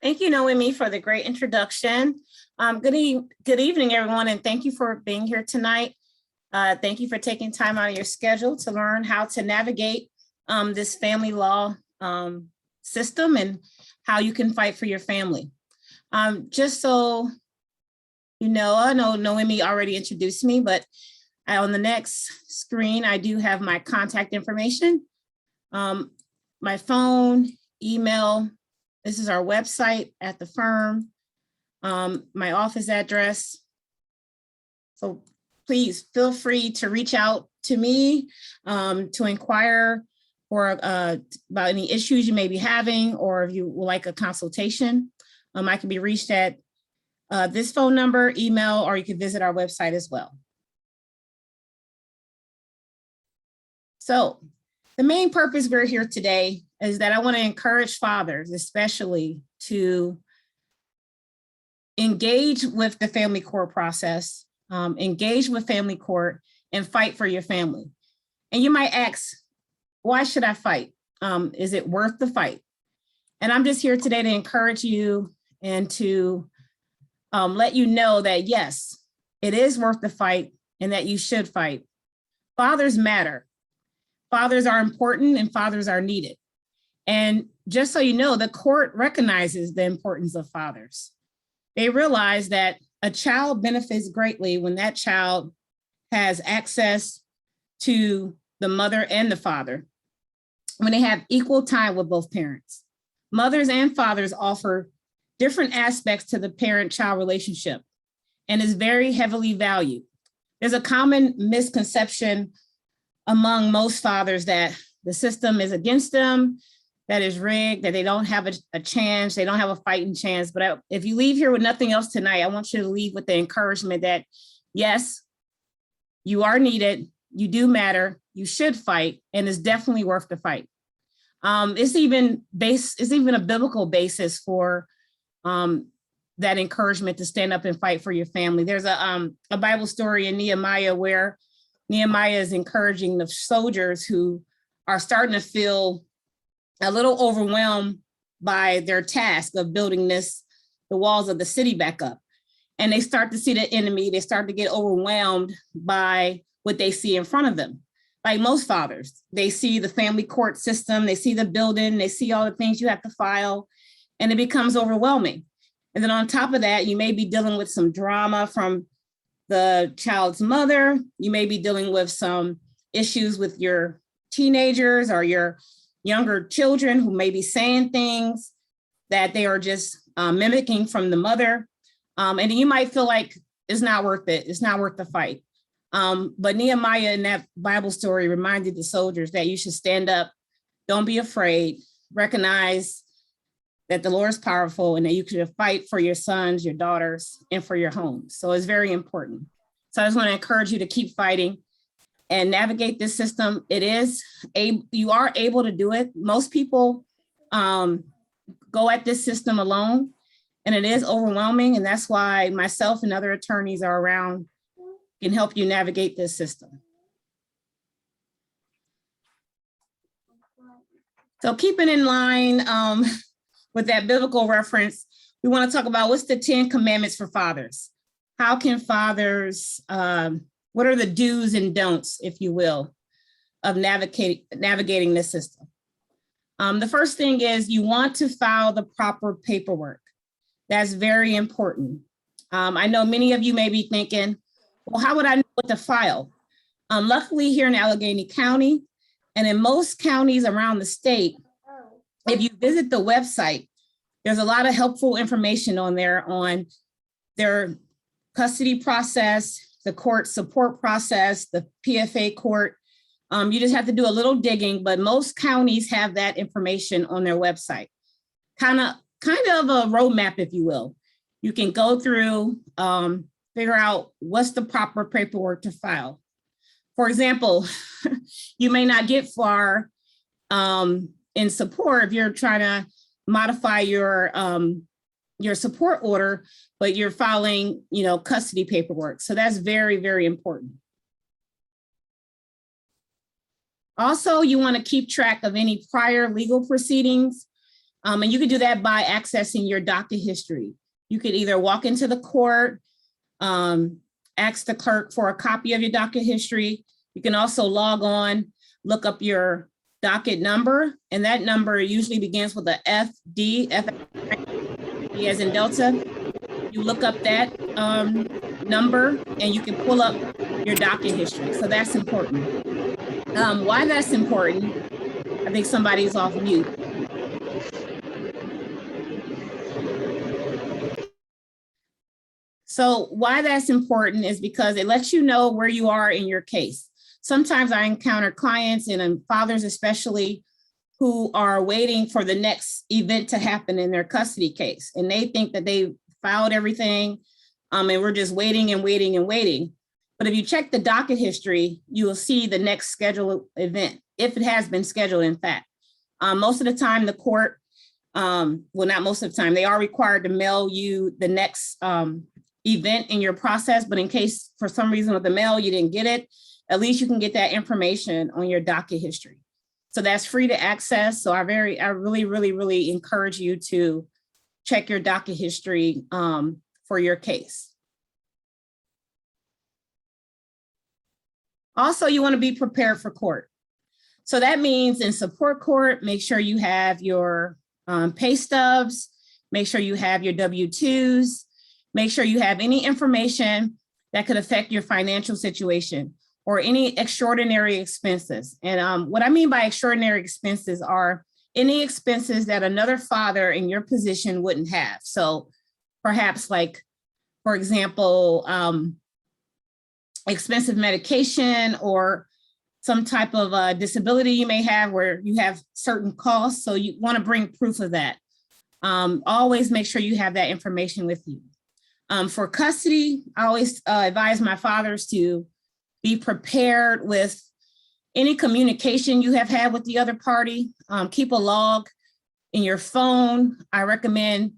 Thank you, Noemi, for the great introduction. Good evening, everyone, and thank you for being here tonight. Thank you for taking time out of your schedule to learn how to navigate this family law system and how you can fight for your family. Just so you know, I know Noemi already introduced me, but on the next screen, I do have my contact information, my phone, email. This is our website at the firm, my office address. So please feel free to reach out to me to inquire or about any issues you may be having, or if you would like a consultation. I can be reached at this phone number, email, or you can visit our website as well. So the main purpose we're here today is that I want to encourage fathers, especially, to engage with the family court process, engage with family court, and fight for your family. And you might ask, why should I fight? Is it worth the fight? And I'm just here today to encourage you and to let you know that, yes, it is worth the fight and that you should fight. Fathers matter. Fathers are important and fathers are needed. And just so you know, the court recognizes the importance of fathers. They realize that a child benefits greatly when that child has access to the mother and the father, when they have equal time with both parents. Mothers and fathers offer different aspects to the parent-child relationship and is very heavily valued. There's a common misconception among most fathers that the system is against them, that is rigged, that they don't have a chance, they don't have a fighting chance. But if you leave here with nothing else tonight, I want you to leave with the encouragement that, yes, you are needed, you do matter, you should fight, and it's definitely worth the fight. It's even a biblical basis for that encouragement to stand up and fight for your family. There's a Bible story in Nehemiah where Nehemiah is encouraging the soldiers who are starting to feel a little overwhelmed by their task of building the walls of the city back up. And they start to see the enemy, they start to get overwhelmed by what they see in front of them. Like most fathers, they see the family court system, they see the building, they see all the things you have to file, and it becomes overwhelming. And then on top of that, you may be dealing with some drama from the child's mother. You may be dealing with some issues with your teenagers or your younger children who may be saying things that they are just mimicking from the mother. And you might feel like it's not worth it. It's not worth the fight. But Nehemiah in that Bible story reminded the soldiers that you should stand up, don't be afraid, recognize that the Lord is powerful and that you can fight for your sons, your daughters, and for your home. So it's very important. So I just want to encourage you to keep fighting and navigate this system. You are able to do it. Most people go at this system alone, and it is overwhelming. And that's why myself and other attorneys are around, can help you navigate this system. So keeping in line with that biblical reference, we want to talk about what's the 10 commandments for fathers. How can fathers, what are the do's and don'ts, if you will, of navigating this system? The first thing is you want to file the proper paperwork. That's very important. I know many of you may be thinking, well, how would I know what to file? Luckily here in Allegheny County and in most counties around the state, if you visit the website, there's a lot of helpful information on there on their custody process, the court support process, the PFA court. You just have to do a little digging, but most counties have that information on their website. Kind of a roadmap, if you will. You can go through, figure out what's the proper paperwork to file. For example, you may not get far in support if you're trying to modify your support order, but you're filing, custody paperwork. So that's very, very important. Also, you want to keep track of any prior legal proceedings. And you can do that by accessing your docket history. You could either walk into the court, ask the clerk for a copy of your docket history. You can also log on, look up your docket number, and that number usually begins with a FD, F as in Delta. You look up that number and you can pull up your docket history. So that's important. Why that's important, I think somebody's off mute. So why that's important is because it lets you know where you are in your case. Sometimes I encounter clients and fathers especially who are waiting for the next event to happen in their custody case. And they think that they filed everything and we're just waiting and waiting and waiting. But if you check the docket history, you will see the next scheduled event, if it has been scheduled, in fact. Most of the time the court, well, not most of the time, they are required to mail you the next event in your process, but in case for some reason with the mail you didn't get it, at least you can get that information on your docket history. So that's free to access. So I really encourage you to check your docket history for your case. Also, you want to be prepared for court. So that means in support court, make sure you have your pay stubs, make sure you have your W-2s, make sure you have any information that could affect your financial situation or any extraordinary expenses. And what I mean by extraordinary expenses are any expenses that another father in your position wouldn't have. So perhaps like, for example, expensive medication or some type of disability you may have where you have certain costs. So you want to bring proof of that. Always make sure you have that information with you. For custody, I always advise my fathers to be prepared with any communication you have had with the other party. Keep a log in your phone. I recommend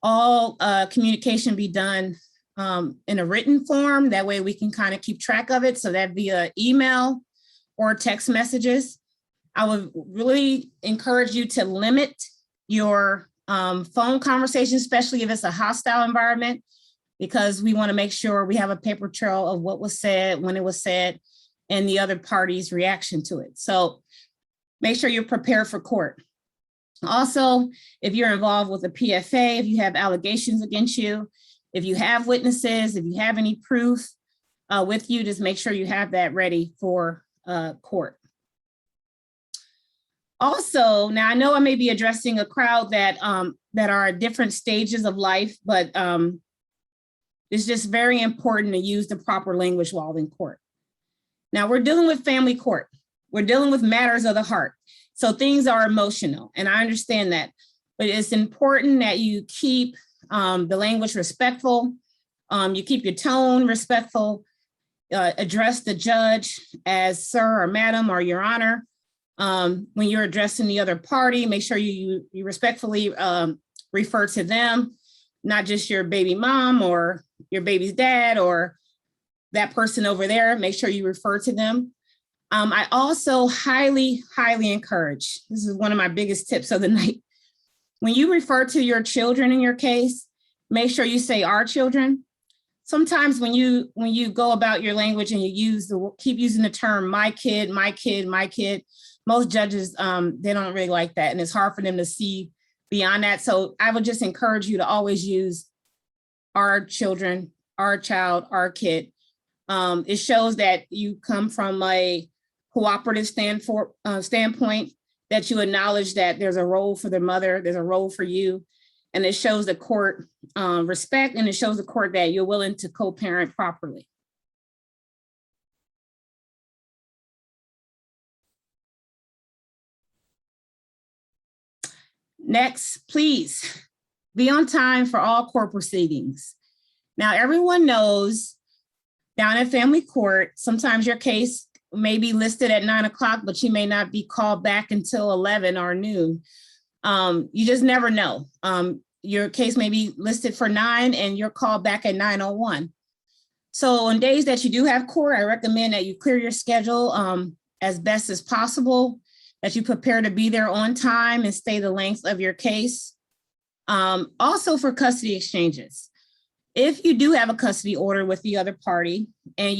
all communication be done in a written form. That way we can kind of keep track of it. So that via email or text messages. I would really encourage you to limit your phone conversation, especially if it's a hostile environment, because we want to make sure we have a paper trail of what was said, when it was said, and the other party's reaction to it. So make sure you're prepared for court. Also, if you're involved with a PFA, if you have allegations against you, if you have witnesses, if you have any proof with you, just make sure you have that ready for court. Also, now I know I may be addressing a crowd that are at different stages of life, but it's just very important to use the proper language while in court. Now we're dealing with family court. We're dealing with matters of the heart. So things are emotional, and I understand that, but it's important that you keep the language respectful. You keep your tone respectful, address the judge as sir or madam or your honor. When you're addressing the other party, make sure you respectfully refer to them, not just your baby mom or your baby's dad or that person over there. Make sure you refer to them. I also highly encourage, this is one of my biggest tips of the night. When you refer to your children in your case, make sure you say our children. Sometimes when you go about your language and you keep using the term my kid, my kid, my kid, most judges, they don't really like that. And it's hard for them to see beyond that. So I would just encourage you to always use our children, our child, our kid. It shows that you come from a cooperative standpoint, that you acknowledge that there's a role for the mother, there's a role for you. And it shows the court respect, and it shows the court that you're willing to co-parent properly. Next, please be on time for all court proceedings. Now, everyone knows down at family court, sometimes your case may be listed at 9 o'clock, but you may not be called back until 11 or noon. You just never know. Your case may be listed for 9 and you're called back at 9:01. So on days that you do have court, I recommend that you clear your schedule as best as possible, that you prepare to be there on time and stay the length of your case. Also for custody exchanges. If you do have a custody order with the other party and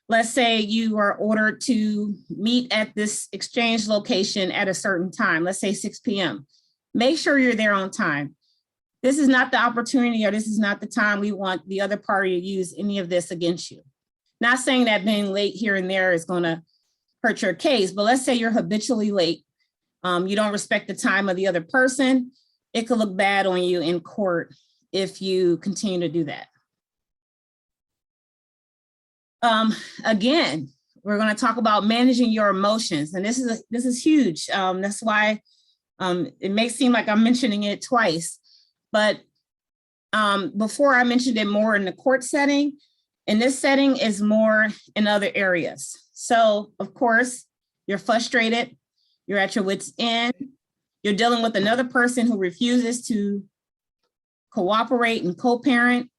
let's say you are ordered to meet at this exchange location at a certain time, let's say 6 p.m., make sure you're there on time. This is not the opportunity, or this is not the time we want the other party to use any of this against you. Not saying that being late here and there is going to hurt your case, but let's say you're habitually late. You don't respect the time of the other person. It could look bad on you in court if you continue to do that. Again, we're going to talk about managing your emotions, and this is huge. That's why it may seem like I'm mentioning it twice, but before I mentioned it more in the court setting, in this setting is more in other areas. So of course, you're frustrated, you're at your wit's end, you're dealing with another person who refuses to cooperate and co-parent.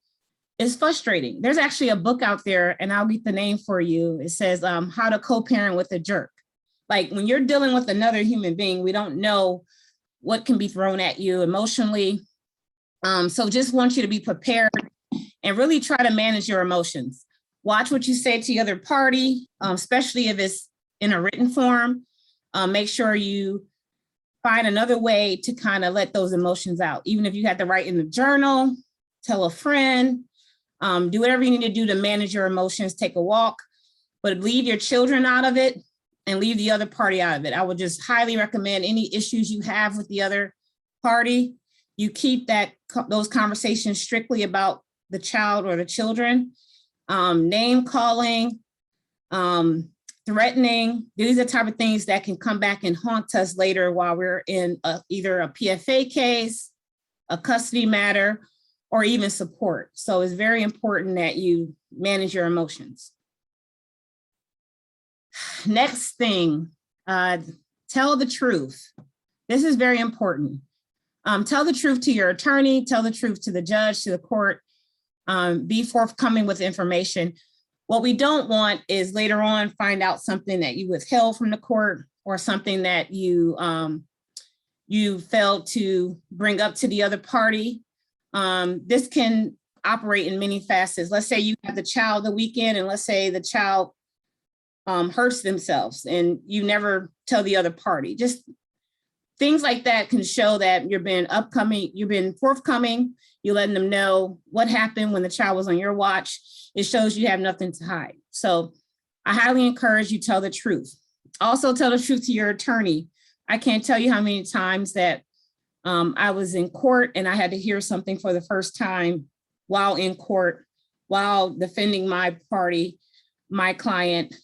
It's frustrating. There's actually a book out there, and I'll get the name for you. It says How to Co-Parent with a Jerk. Like when you're dealing with another human being, we don't know what can be thrown at you emotionally. So just want you to be prepared and really try to manage your emotions. Watch what you say to the other party, especially if it's in a written form. Make sure you find another way to kind of let those emotions out. Even if you have to write in the journal, tell a friend, do whatever you need to do to manage your emotions, take a walk, but leave your children out of it and leave the other party out of it. I would just highly recommend any issues you have with the other party, you keep those conversations strictly about the child or the children. Name calling, threatening, these are the type of things that can come back and haunt us later while we're in either a PFA case, a custody matter, or even support. So it's very important that you manage your emotions. Next thing, tell the truth. This is very important. Tell the truth to your attorney, tell the truth to the judge, to the court, be forthcoming with information. What we don't want is later on find out something that you withheld from the court or something that you failed to bring up to the other party. This can operate in many facets. Let's say you have the child the weekend, and let's say the child hurts themselves and you never tell the other party. Just things like that can show that you've been forthcoming, you're letting them know what happened when the child was on your watch. It shows you have nothing to hide. So I highly encourage you tell the truth. Also tell the truth to your attorney. I can't tell you how many times that I was in court and I had to hear something for the first time while in court, while defending my party, my client.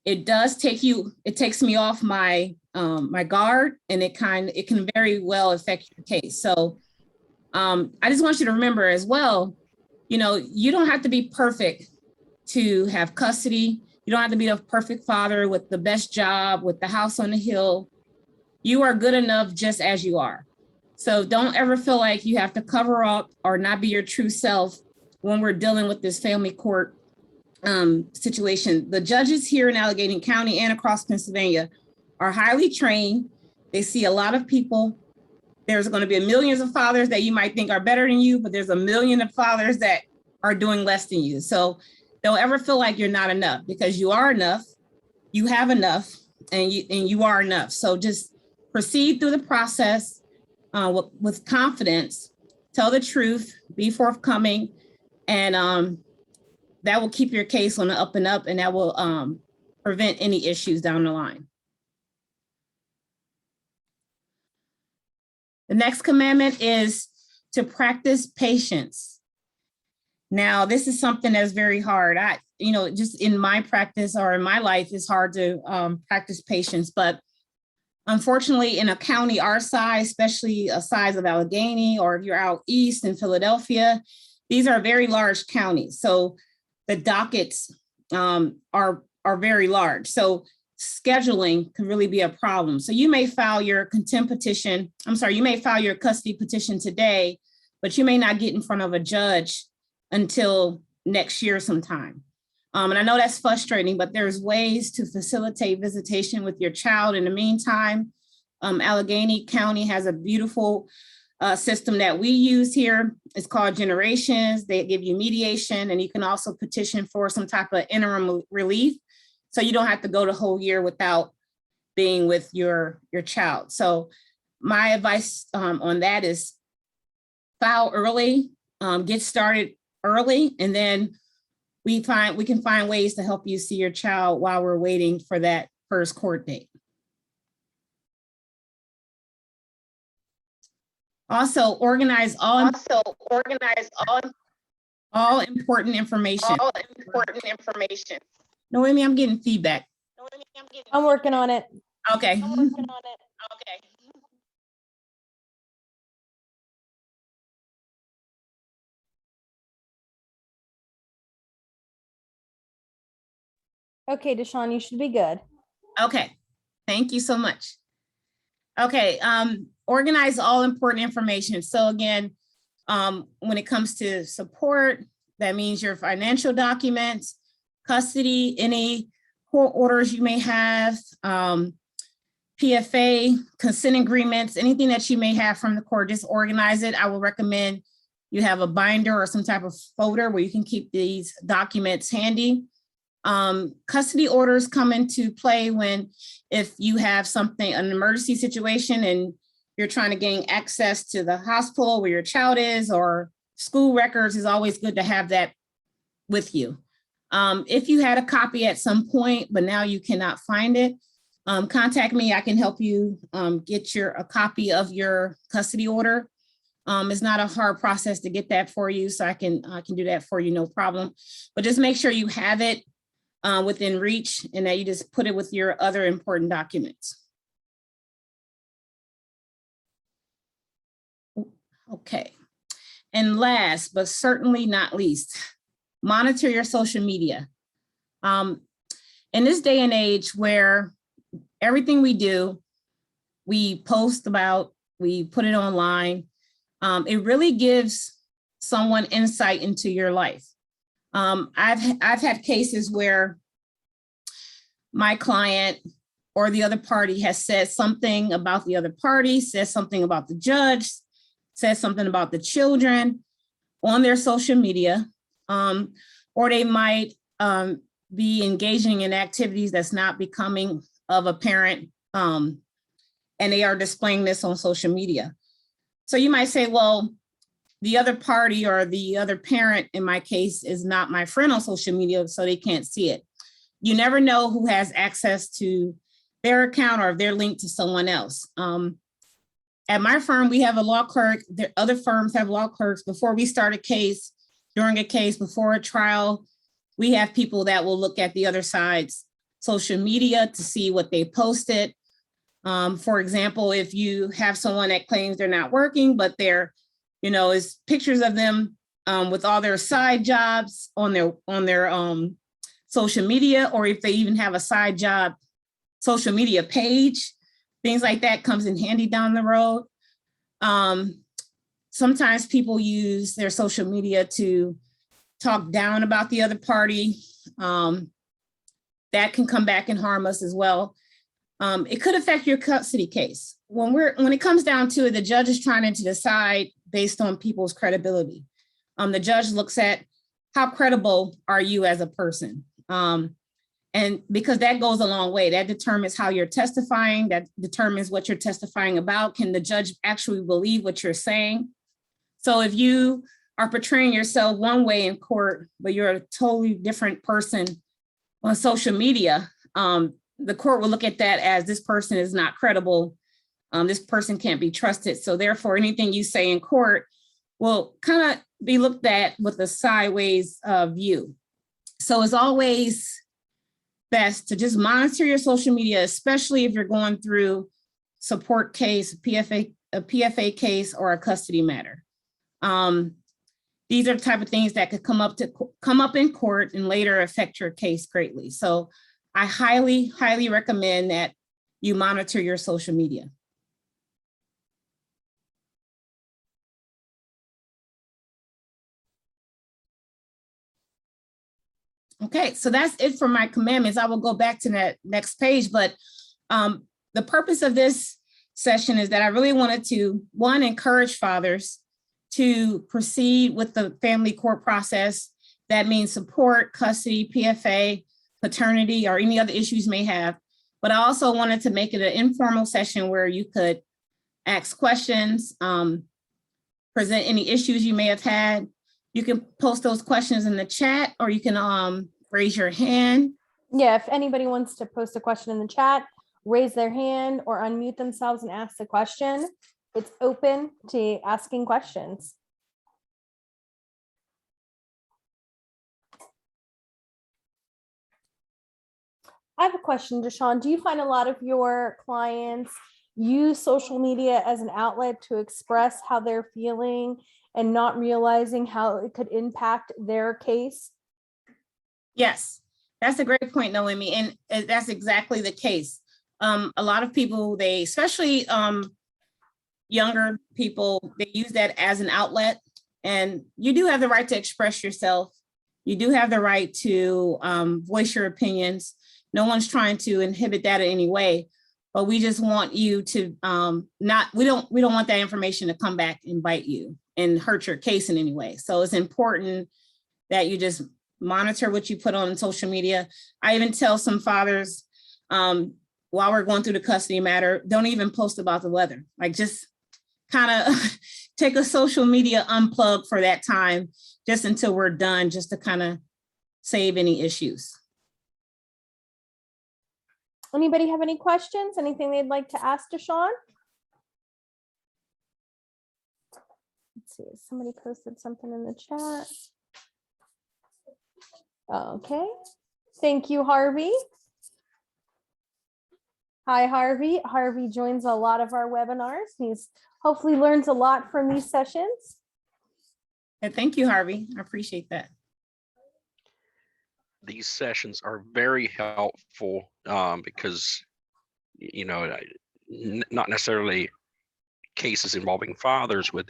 It takes me off my guard, and it can very well affect your case. So I just want you to remember as well, you don't have to be perfect to have custody. You don't have to be a perfect father with the best job, with the house on the hill. You are good enough just as you are. So don't ever feel like you have to cover up or not be your true self when we're dealing with this family court situation. The judges here in Allegheny County and across Pennsylvania are highly trained. They see a lot of people. There's going to be millions of fathers that you might think are better than you, but there's a million of fathers that are doing less than you. So don't ever feel like you're not enough, because you are enough, you have enough, and you are enough. So just proceed through the process with confidence, tell the truth, be forthcoming, and that will keep your case on the up and up, and that will prevent any issues down the line. The next commandment is to practice patience. Now, this is something that's very hard. Just in my practice or in my life, it's hard to practice patience. But unfortunately, in a county our size, especially a size of Allegheny, or if you're out east in Philadelphia, these are very large counties. So the dockets are very large. So scheduling can really be a problem. So you may file your custody petition today, but you may not get in front of a judge until next year sometime. And I know that's frustrating, but there's ways to facilitate visitation with your child. In the meantime, Allegheny County has a beautiful system that we use here. It's called Generations. They give you mediation, and you can also petition for some type of interim relief. So you don't have to go the whole year without being with your child. So my advice on that is file early, get started early, and then we can find ways to help you see your child while we're waiting for that first court date. Also, organize all important information. Noemi, I'm getting feedback. I'm working on it. Okay. Okay, Dachan, you should be good. Okay, thank you so much. Okay, organize all important information. So again, when it comes to support, that means your financial documents, custody, any court orders you may have, PFA, consent agreements, anything that you may have from the court, just organize it. I will recommend you have a binder or some type of folder where you can keep these documents handy. Custody orders come into play if you have an emergency situation and you're trying to gain access to the hospital where your child is, or school records. Is always good to have that with you. If you had a copy at some point, but now you cannot find it, contact me. I can help you get a copy of your custody order. It's not a hard process to get that for you, so I can do that for you, no problem. But just make sure you have it within reach, and that you just put it with your other important documents. Okay, and last but certainly not least, monitor your social media. In this day and age where everything we do, we post about, we put it online, it really gives someone insight into your life. I've had cases where my client or the other party has said something about the other party, says something about the judge, says something about the children on their social media, or they might be engaging in activities that's not becoming of a parent, and they are displaying this on social media. So you might say, well, the other party or the other parent in my case is not my friend on social media, so they can't see it. You never know who has access to their account or if they're linked to someone else. At my firm, we have a law clerk. Other firms have law clerks. Before we start a case, during a case, before a trial, we have people that will look at the other side's social media to see what they posted. For example, if you have someone that claims they're not working, but they're, is pictures of them with all their side jobs on their social media, or if they even have a side job social media page, things like that comes in handy down the road. Sometimes people use their social media to talk down about the other party. That can come back and harm us as well. It could affect your custody case. When it comes down to it, the judge is trying to decide based on people's credibility. The judge looks at how credible are you as a person? And because that goes a long way, that determines how you're testifying, that determines what you're testifying about. Can the judge actually believe what you're saying? So if you are portraying yourself one way in court, but you're a totally different person on social media, the court will look at that as this person is not credible. This person can't be trusted. So therefore, anything you say in court will kind of be looked at with a sideways view. So it's always best to just monitor your social media, especially if you're going through support case, a PFA case, or a custody matter. These are the type of things that could come up in court and later affect your case greatly. So I highly, highly recommend that you monitor your social media. Okay, so that's it for my commandments. I will go back to that next page, but the purpose of this session is that I really wanted to, one, encourage fathers to proceed with the family court process. That means support, custody, PFA, paternity, or any other issues you may have. But I also wanted to make it an informal session where you could ask questions, present any issues you may have had. You can post those questions in the chat, or you can raise your hand. Yeah, if anybody wants to post a question in the chat, raise their hand or unmute themselves and ask the question. It's open to asking questions. I have a question, Dachan. Do you find a lot of your clients use social media as an outlet to express how they're feeling and not realizing how it could impact their case? Yes, that's a great point, Noemi, and that's exactly the case. A lot of people, they, especially younger people, they use that as an outlet. And you do have the right to express yourself. You do have the right to voice your opinions. No one's trying to inhibit that in any way, but we just want you to we don't want that information to come back and bite you and hurt your case in any way. So it's important that you just monitor what you put on social media. I even tell some fathers, while we're going through the custody matter, don't even post about the weather. Like, just kind of take a social media unplug for that time, just until we're done, just to kind of save any issues. Anybody have any questions? Anything they'd like to ask Dachan? Let's see, somebody posted something in the chat. Okay, thank you, Harvey. Hi, Harvey. Harvey joins a lot of our webinars. He's hopefully learns a lot from these sessions. And thank you, Harvey. I appreciate that. These sessions are very helpful because, you know, not necessarily cases involving fathers with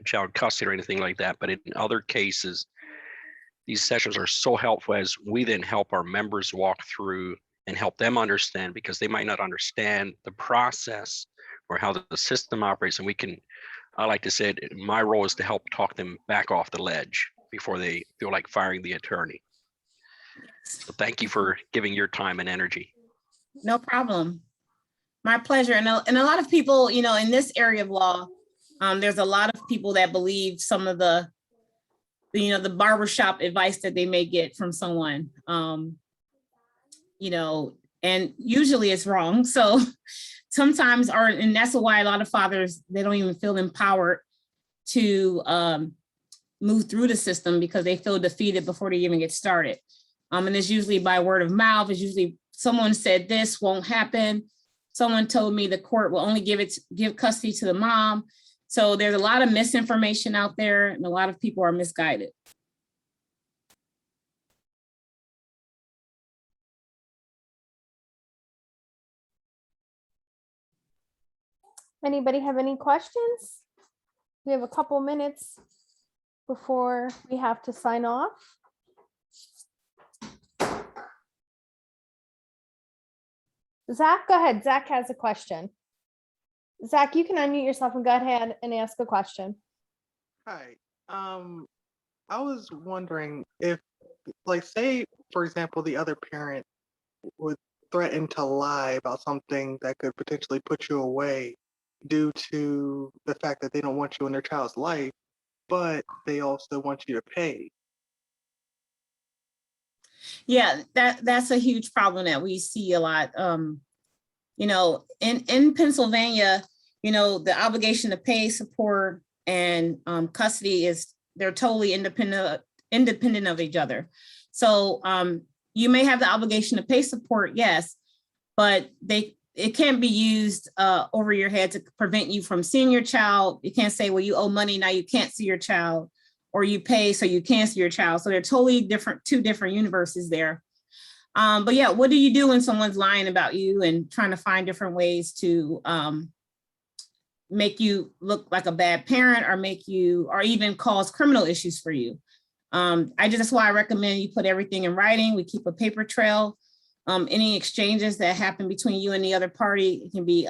child custody or anything like that, but in other cases, these sessions are so helpful as we then help our members walk through and help them understand, because they might not understand the process or how the system operates. And we can, I like to say, my role is to help talk them back off the ledge before they feel like firing the attorney. So thank you for giving your time and energy. No problem. My pleasure. And a lot of people, you know, in this area of law, there's a lot of people that believe some of the barbershop advice that they may get from someone, you know, and usually it's wrong. So sometimes, and that's why a lot of fathers, they don't even feel empowered to move through the system, because they feel defeated before they even get started. And it's usually by word of mouth. It's usually someone said this won't happen. Someone told me the court will only give custody to the mom. So there's a lot of misinformation out there, and a lot of people are misguided. Anybody have any questions? We have a couple minutes before we have to sign off. Zach, go ahead. Zach has a question. Zach, you can unmute yourself and go ahead and ask a question. Hi. I was wondering if, like, say, for example, the other parent would threaten to lie about something that could potentially put you away due to the fact that they don't want you in their child's life, but they also want you to pay. Yeah, that's a huge problem that we see a lot. You know, in Pennsylvania, you know, the obligation to pay, support, and custody they're totally independent of each other. So you may have the obligation to pay support, yes, but it can't be used over your head to prevent you from seeing your child. You can't say, well, you owe money, now you can't see your child, or you pay so you can see your child. So they're totally different, two different universes there. But yeah, what do you do when someone's lying about you and trying to find different ways to make you look like a bad parent, or or even cause criminal issues for you? That's why I recommend you put everything in writing. We keep a paper trail. Any exchanges that happen between you and the other party, it can be,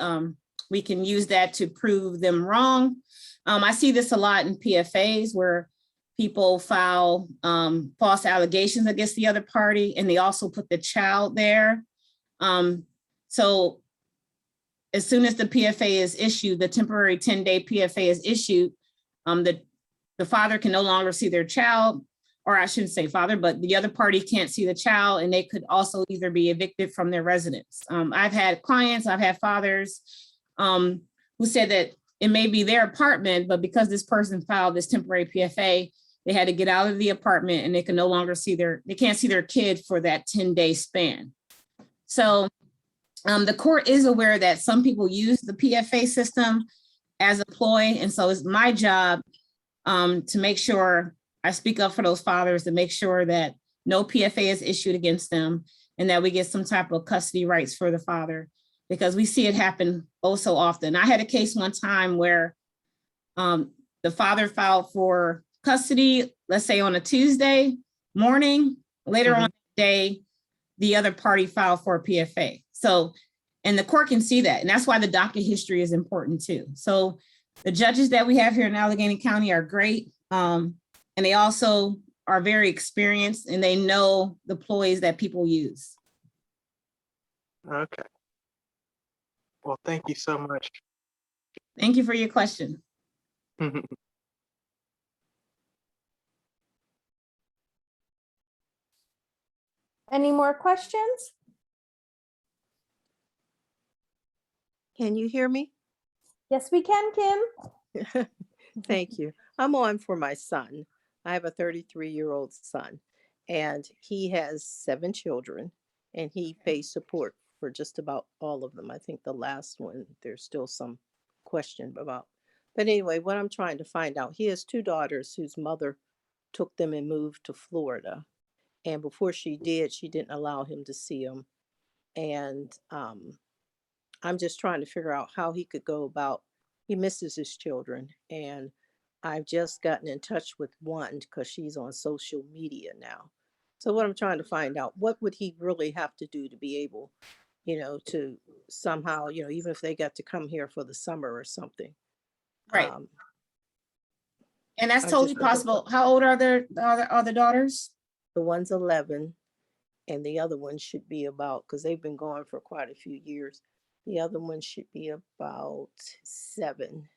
we can use that to prove them wrong. I see this a lot in PFAs where people file false allegations against the other party, and they also put the child there. So as soon as the PFA is issued, the temporary 10-day PFA is issued, the father can no longer see their child, or I shouldn't say father, but the other party can't see the child, and they could also either be evicted from their residence. I've had clients, I've had fathers who said that it may be their apartment, but because this person filed this temporary PFA, they had to get out of the apartment and they can no longer see they can't see their kid for that 10-day span. So the court is aware that some people use the PFA system as a ploy. And so it's my job to make sure I speak up for those fathers, to make sure that no PFA is issued against them and that we get some type of custody rights for the father, because we see it happen oh so often. I had a case one time where the father filed for custody, let's say on a Tuesday morning, later on the day, the other party filed for a PFA. So, and the court can see that. And that's why the docket history is important too. So the judges that we have here in Allegheny County are great. And they also are very experienced and they know the ploys that people use. Okay. Well, thank you so much. Thank you for your question. Any more questions? Can you hear me? Yes, we can, Kim. Thank you. I'm on for my son. I have a 33-year-old son, and he has 7 children, and he pays support for just about all of them. I think the last one, there's still some question about. But anyway, what I'm trying to find out, he has 2 daughters whose mother took them and moved to Florida. And before she did, she didn't allow him to see them. And I'm just trying to figure out how he could go about, he misses his children. And I've just gotten in touch with one because she's on social media now. So what I'm trying to find out, what would he really have to do to be able, to somehow, even if they got to come here for the summer or something. Right. And that's I totally just- possible. How old are the daughters? The one's 11 and the other one should be about, because they've been going for quite a few years. The other one should be about 7.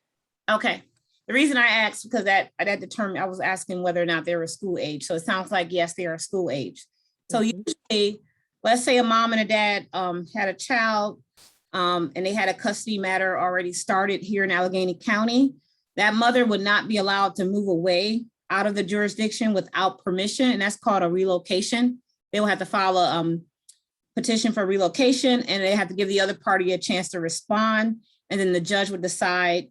Okay. The reason I asked, because that determined, I was asking whether or not they were school age. So it sounds like, yes, they are school age. So usually, let's say a mom and a dad had a child and they had a custody matter already started here in Allegheny County. That mother would not be allowed to move away out of the jurisdiction without permission. And that's called a relocation. They will have to file a petition for relocation, and they have to give the other party a chance to respond. And then the judge would decide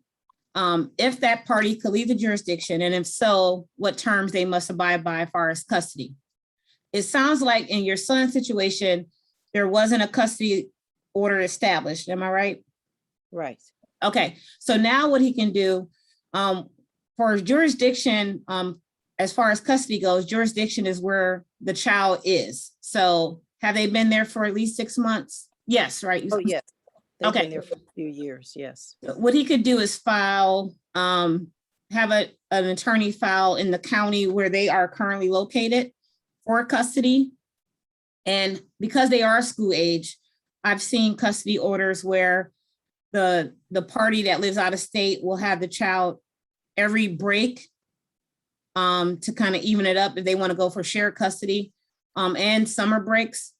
if that party could leave the jurisdiction, and if so, what terms they must abide by as far as custody. It sounds like in your son's situation, there wasn't a custody order established. Am I right? Right. Okay, so now what he can do for jurisdiction, as far as custody goes, jurisdiction is where the child is. So have they been there for at least 6 months? Yes, right? Oh, yes. They've Okay. been there for a few years, yes. What he could do is file, have an attorney file in the county where they are currently located for custody. And because they are school age, I've seen custody orders where the party that lives out of state will have the child every break to kind of even it up if they want to go for shared custody and summer breaks.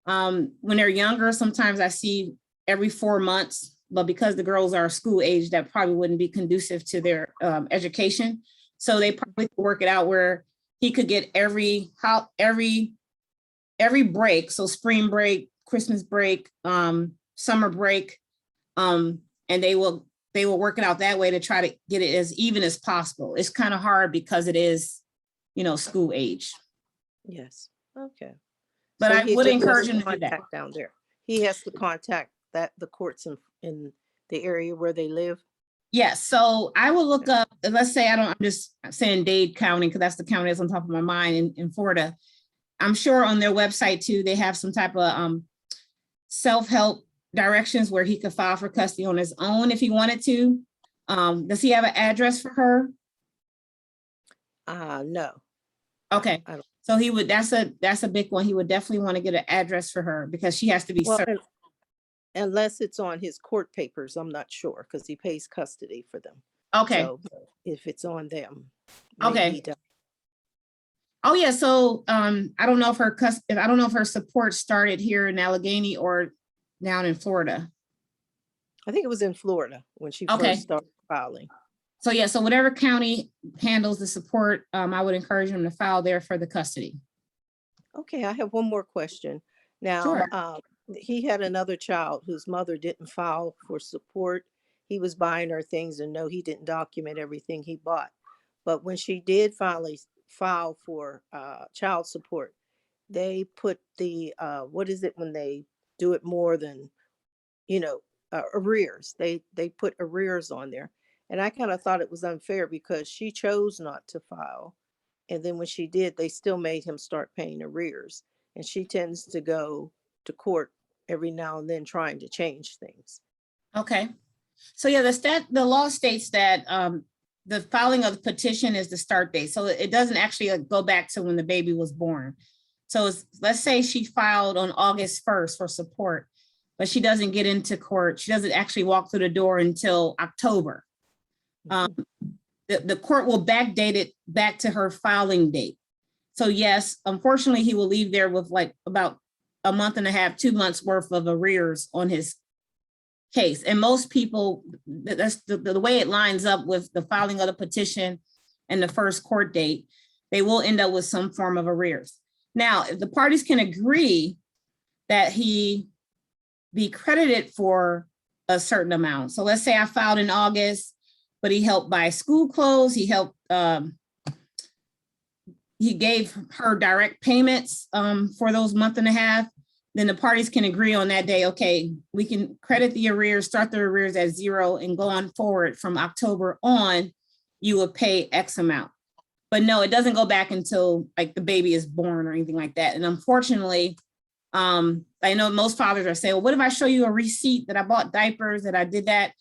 When they're younger, sometimes I see every 4 months, but because the girls are school age, that probably wouldn't be conducive to their education. So they probably could work it out where he could get every break. So spring break, Christmas break, summer break, and they will work it out that way to try to get it as even as possible. It's kind of hard because it is, school age. Yes, okay. But So I he would just encourage has him to do that. contact down there. He has to contact the courts in the area where they live. Yes, so I will look up, let's say I'm just saying Dade County, because that's the county that's on top of my mind in Florida. I'm sure on their website too, they have some type of self-help directions where he could file for custody on his own if he wanted to. Does he have an address for her? No. Okay, I don't. so he would, that's a big one. He would definitely want to get an address for her because she has to be Well, served. unless it's on his court papers, I'm not sure because he pays custody for them. Okay, So if it's on them, maybe okay. he does. Oh yeah, so I don't know if I don't know if her support started here in Allegheny or down in Florida. I think it was in Florida when she Okay. first started filing. So yeah, so whatever county handles the support, I would encourage him to file there for the custody. Okay, I have one more question. Now, Sure. he had another child whose mother didn't file for support. He was buying her things and no, he didn't document everything he bought. But when she did finally file for child support, they put the, what is it when they do it more than, arrears. They put arrears on there. And I kind of thought it was unfair because she chose not to file. And then when she did, they still made him start paying arrears. And she tends to go to court every now and then trying to change things. Okay. So yeah, the law states that the filing of the petition is the start date. So it doesn't actually go back to when the baby was born. So let's say she filed on August 1st for support, but she doesn't get into court. She doesn't actually walk through the door until October. The court will backdate it back to her filing date. So yes, unfortunately, he will leave there with like about a month and a half, 2 months worth of arrears on his case. And most people, that's the way it lines up with the filing of the petition and the first court date, they will end up with some form of arrears. Now, if the parties can agree that he be credited for a certain amount. So let's say I filed in August, but he helped buy school clothes. He helped, he gave her direct payments for those month and a half. Then the parties can agree on that day, okay, we can credit the arrears, start the arrears at 0 and go on forward from October on, you will pay X amount. But no, it doesn't go back until like the baby is born or anything like that. And unfortunately, I know most fathers are saying, well, what if I show you a receipt that I bought diapers, that I did that?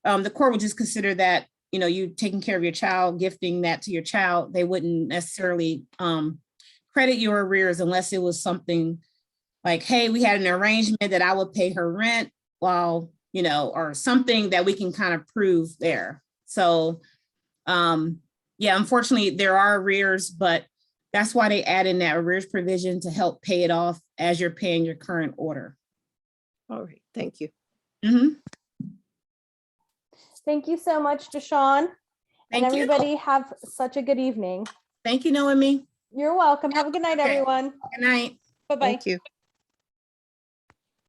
The court would just consider that, you taking care of your child, gifting that to your child. They wouldn't necessarily credit your arrears unless it was something like, hey, we had an arrangement that I would pay her rent while, or something that we can kind of prove there. So, yeah, unfortunately, there are arrears, but that's why they add in that arrears provision to help pay it off as you're paying your current order. All right, thank you. Mm-hmm. Thank you so much, Dachan. And Thank you. everybody have such a good evening. Thank you, Noemi. You're welcome. Have a good night, Okay. everyone. Good night. Bye-bye. Thank you.